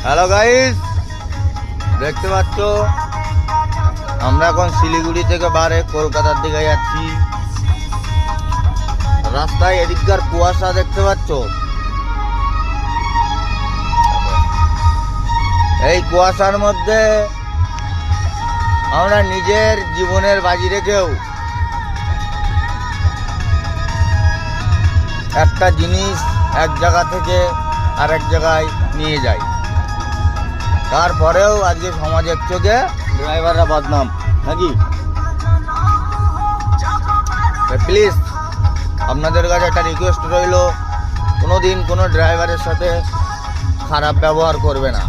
Hello guys, দেখতে পাচ্ছ আমরা এখন শিলিগুড়ি থেকে বারে কলকাতার দিকে যাচ্ছি। রাস্তায় এদিককার কুয়াশা দেখতে পাচ্ছ, এই কুয়াশার মধ্যে আমরা নিজের জীবনের বাজি রেখেও একটা জিনিস এক জায়গা থেকে আরেক জায়গায় নিয়ে যাই। তারপরেও আজকে সমাজের চোখে ড্রাইভাররা বদনাম নাকি। প্লিজ আপনাদের কাছে একটা রিকোয়েস্ট রইল, কোনোদিন কোনো ড্রাইভারের সাথে খারাপ ব্যবহার করবে না।